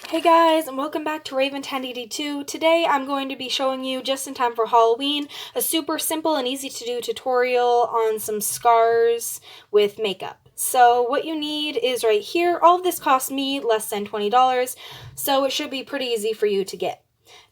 Hey guys, and welcome back to Raven1082. Today I'm going to be showing you, just in time for Halloween, a super simple and easy to do tutorial on some scars with makeup. So what you need is right here. All of this cost me less than $20, so it should be pretty easy for you to get.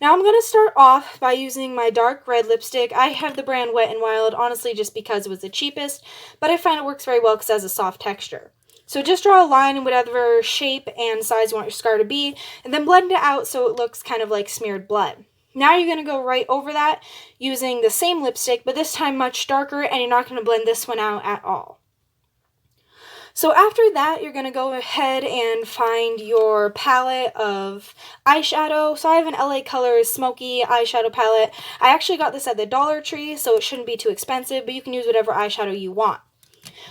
Now I'm going to start off by using my dark red lipstick. I have the brand Wet n Wild, honestly just because it was the cheapest, but I find it works very well because it has a soft texture. So just draw a line in whatever shape and size you want your scar to be, and then blend it out so it looks kind of like smeared blood. Now you're going to go right over that using the same lipstick, but this time much darker, and you're not going to blend this one out at all. So after that, you're going to go ahead and find your palette of eyeshadow. So I have an LA Colors Smoky eyeshadow palette. I actually got this at the Dollar Tree, so it shouldn't be too expensive, but you can use whatever eyeshadow you want.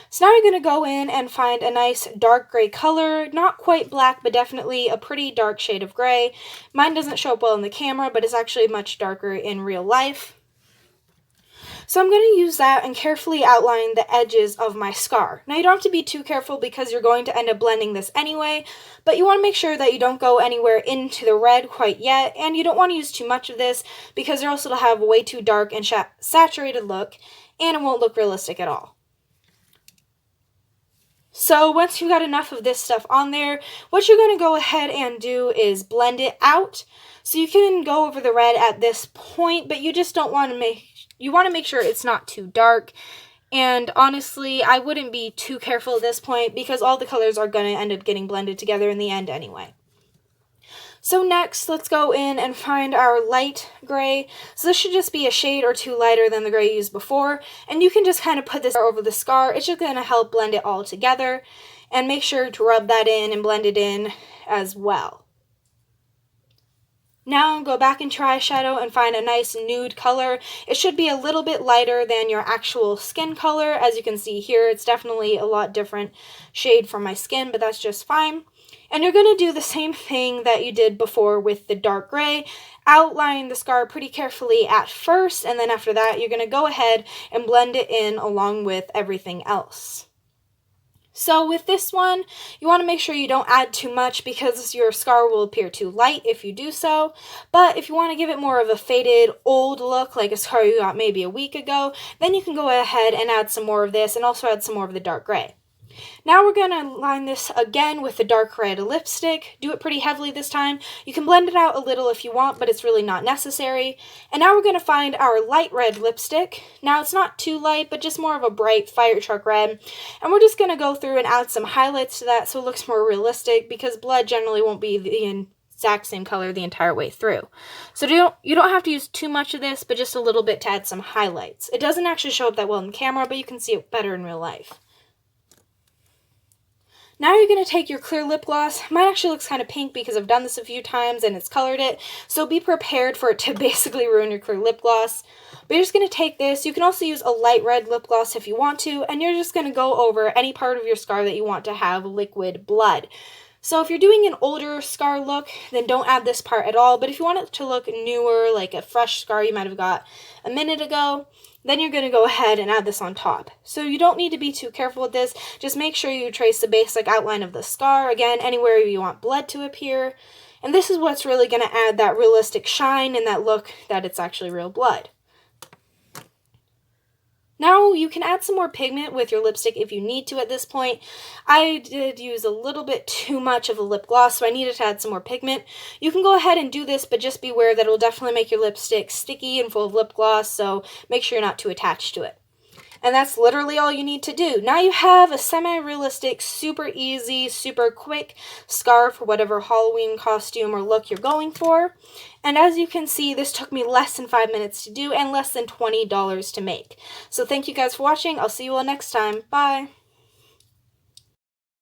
So now you're going to go in and find a nice dark gray color, not quite black, but definitely a pretty dark shade of gray. Mine doesn't show up well in the camera, but it's actually much darker in real life. So I'm going to use that and carefully outline the edges of my scar. Now you don't have to be too careful because you're going to end up blending this anyway, but you want to make sure that you don't go anywhere into the red quite yet, and you don't want to use too much of this because or else it'll have a way too dark and saturated look, and it won't look realistic at all. So once you got enough of this stuff on there, what you're going to go ahead and do is blend it out. So you can go over the red at this point, but you just don't want to make sure it's not too dark. And honestly, I wouldn't be too careful at this point because all the colors are going to end up getting blended together in the end anyway. So next, let's go in and find our light gray. So this should just be a shade or two lighter than the gray you used before. And you can just kind of put this over the scar. It's just going to help blend it all together. And make sure to rub that in and blend it in as well. Now go back into your eyeshadow and find a nice nude color. It should be a little bit lighter than your actual skin color. As you can see here, it's definitely a lot different shade from my skin, but that's just fine. And you're going to do the same thing that you did before with the dark gray. Outline the scar pretty carefully at first, and then after that, you're going to go ahead and blend it in along with everything else. So with this one, you want to make sure you don't add too much because your scar will appear too light if you do so. But if you want to give it more of a faded, old look, like a scar you got maybe a week ago, then you can go ahead and add some more of this and also add some more of the dark gray. Now we're going to line this again with the dark red lipstick. Do it pretty heavily this time. You can blend it out a little if you want, but it's really not necessary. And now we're going to find our light red lipstick. Now it's not too light, but just more of a bright fire truck red. And we're just going to go through and add some highlights to that so it looks more realistic because blood generally won't be the exact same color the entire way through. So you don't have to use too much of this, but just a little bit to add some highlights. It doesn't actually show up that well in the camera, but you can see it better in real life. Now you're going to take your clear lip gloss. Mine actually looks kind of pink because I've done this a few times and it's colored it. So be prepared for it to basically ruin your clear lip gloss. But you're just going to take this. You can also use a light red lip gloss if you want to. And you're just going to go over any part of your scar that you want to have liquid blood. So if you're doing an older scar look, then don't add this part at all. But if you want it to look newer, like a fresh scar you might have got a minute ago, then you're going to go ahead and add this on top. So you don't need to be too careful with this. Just make sure you trace the basic outline of the scar. Again, anywhere you want blood to appear. And this is what's really going to add that realistic shine and that look that it's actually real blood. Now you can add some more pigment with your lipstick if you need to at this point. I did use a little bit too much of a lip gloss, so I needed to add some more pigment. You can go ahead and do this, but just beware that it will definitely make your lipstick sticky and full of lip gloss, so make sure you're not too attached to it. And that's literally all you need to do. Now you have a semi-realistic, super easy, super quick scar for whatever Halloween costume or look you're going for. And as you can see, this took me less than 5 minutes to do and less than $20 to make. So thank you guys for watching. I'll see you all next time. Bye!